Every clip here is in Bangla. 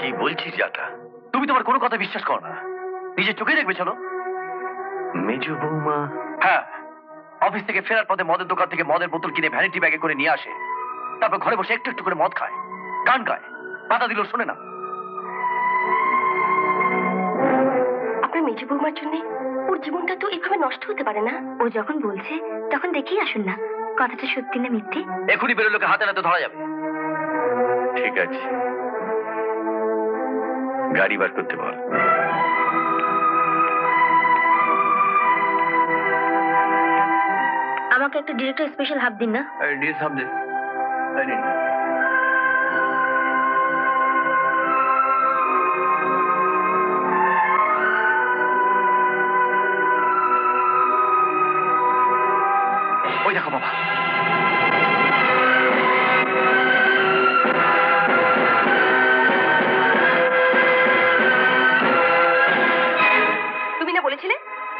কি বলছিস যাতা? তুমি তোমার কোনো কথা বিশ্বাস করো না, নিজের চোখে দেখবে। চলো। মেজো বৌমা? হ্যাঁ, অফিস থেকে ফেরার পথে মদের দোকান থেকে মদের বোতল কিনে ভ্যানিটি ব্যাগে করে নিয়ে আসে, তারপর ঘরে বসে একটু একটু করে মদ খায়, গান গায়, পাতা দিলেও শোনে না। আপনার মেজো বৌমার জন্য ওর জীবনটা তো এভাবে নষ্ট হতে পারে না। ও যখন বলছে তখন দেখেই আসুন না কথাটা সত্যি না মিথ্যে। এখনই বেরোলোকে হাতে নাতে ধরা যাবে। ঠিক আছে, গাড়ি বার করতে বল। আমাকে একটা ডিরেক্টর স্পেশাল হাফ দিন না। ডিস হাফ দে। ওই দেখো বাবা। তুমি না বলেছিলে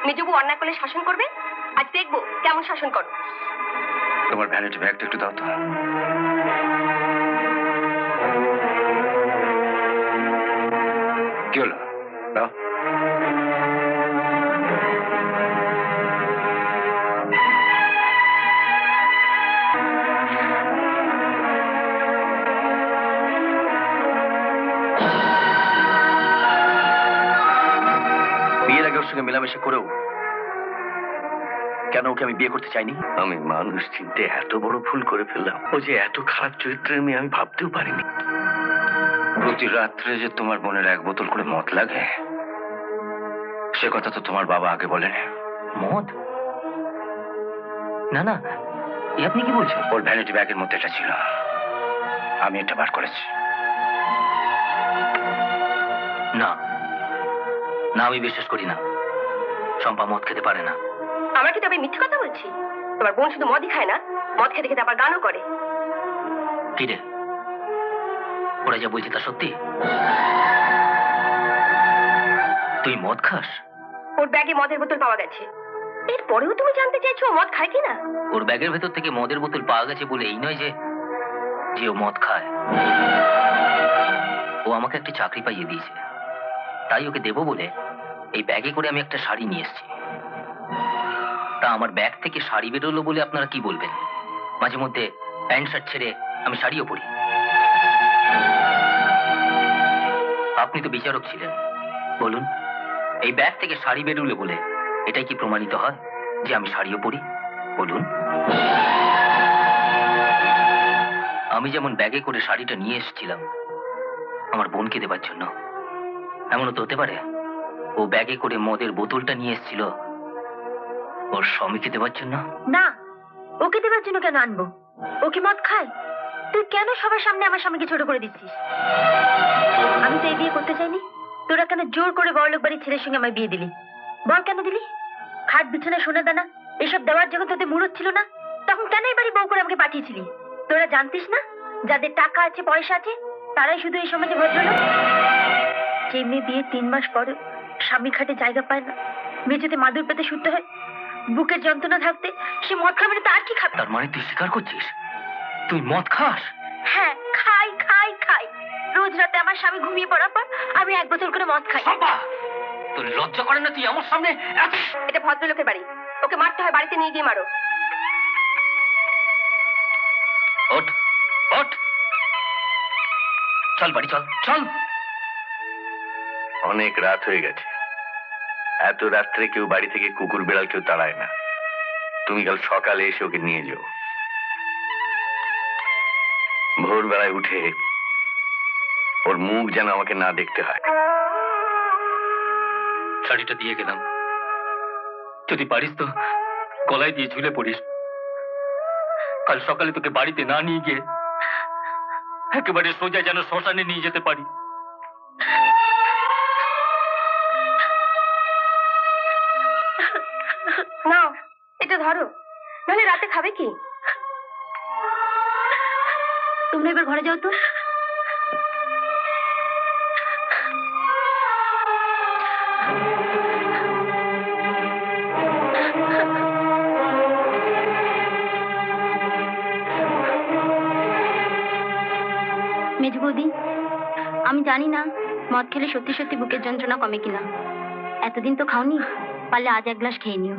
মেজো বউ অন্যায় করলে শাসন করবে? আজ দেখবো কেমন শাসন করো। তোমার ভ্যানিটি ব্যাগটা একটু দাও তো। কি হলো? দাও। বিয়ের আগে ওর সঙ্গে মেলামেশা করেও কেন ওকে আমি বিয়ে করতে চাইনি? আমি মানুষ চিনতে এত বড় ভুল করে ফেললাম। ও যে এত খারাপ চরিত্রের মেয়ে আমি ভাবতেও পারিনি। প্রতি রাত্রে যে তোমার বোনের এক বোতল করে মদ লাগে, সে কথা তো তোমার বাবা আগে বলেন। মদ? না না, আপনি কি বলছেন? ওর ভ্যানিটি ব্যাগের মধ্যে এটা ছিল, আমি এটা বার করেছি। না না, আমি বিশ্বাস করি না। শম্পা মদ খেতে পারে না। আমরা কি তবে মিথ্যে কথা বলছি? তোমার বোন শুধু মদই খায় না, মদ খেতে খেতে আবার গানও করে। কি রে, ওরা যা বলছে তা সত্যি? তুই মদ খাস? ওর ব্যাগে মদের বোতল পাওয়া গেছে, এরপরেও তুমি জানতে চাইছো ও মদ খায় কিনা? ওর ব্যাগের ভেতর থেকে মদের বোতল পাওয়া গেছে বলে এই নয় যে যে ও মদ খায়। ও আমাকে একটা চাকরি পাইয়ে দিয়েছে, তাই ওকে দেবো বলে এই ব্যাগে করে আমি একটা শাড়ি নিয়ে এসেছি। তা আমার ব্যাগ থেকে শাড়ি বেরোলো বলে আপনারা কি বলবেন? মাঝে মধ্যে প্যান্ট শার্ট ছেড়ে আমি শাড়িও পরি। আপনি তো বিচারক ছিলেন, বলুন, এই ব্যাগ থেকে শাড়ি বেরোলে বলে এটাই কি প্রমাণিত হয় যে আমি শাড়িও পরি? বলুন। আমি যেমন ব্যাগে করে শাড়িটা নিয়ে এসেছিলাম আমার বোনকে দেবার জন্য, এমনও তো হতে পারে ও ব্যাগে করে মদের বোতলটা নিয়ে এসেছিল ওর স্বামীকে দেবার জন্য। না, ওকে দেবার জন্য কেন আনবো? ওকে মদ খায়? তুই কেন সবার সামনে আমার স্বামীকে ছোট করে দিচ্ছিস? আমি তো এই বিয়ে করতে চাইনি, তোরা কেন জোর করে বড়লোক বাড়ির ছেলের সঙ্গে আমায় বিয়ে দিলি? বল কেন দিলি? খাট বিছানা সোনা দানা এসব দেওয়ার যখন তোদের মুরত ছিল না, তখন কেন এই বাড়ি বউ করে আমাকে পাঠিয়েছিলি? তোরা জানতিস না যাদের টাকা আছে পয়সা আছে তারাই শুধু এই সমাজে ভদ্রলোক? যে মেয়ে বিয়ে 3 মাস পরে স্বামী খাটে জায়গা পায় না, মেঝেতে মাদুর পেতে শুতে হয়, বুকের যন্ত্রণা থাকতে সে মদ খাবে না তো আর কি খাবে? তার মানে তুই স্বীকার করছিস তুই মদ খাস? হ্যাঁ, খাই খাই খাই। রোজ রাতে আমার স্বামী ঘুমিয়ে পড়ার পর আমি 1 বোতল করে মদ খাই। তোর লজ্জা করে না তুই আমার সামনে? এটা ভদ্রলোকের বাড়ি, ওকে মারতে হয় বাড়িতে নিয়ে গিয়ে মারো। ওঠ ওঠ, চল বাড়ি চল চল। অনেক রাত হয়ে গেছে, এত রাত্রে কেউ বাড়ি থেকে কুকুর বেড়াল কেউ তাড়ায় না। তুমি কাল সকালে এসে ওকে নিয়ে যাও। ভোরবেলায় উঠে ওর মুখ যেন আমাকে না দেখতে হয়। শাড়িটা দিয়ে গেলাম, যদি পারিস তো গলায় দিয়ে ঝুলে পড়িস। কাল সকালে তোকে বাড়িতে না নিয়ে গিয়ে একেবারে সোজা যেন শ্মশানে নিয়ে যেতে পারি। নাও এটা ধরো, নাহলে রাতে খাবে কি? তোমরা এবার ঘরে যাও তো। মেজ বৌদি, আমি জানি না মদ খেলে সত্যি সত্যি বুকের যন্ত্রণা কমে কিনা। এতদিন তো খাওনি, পারলে আজ এক গ্লাস খেয়ে নিও।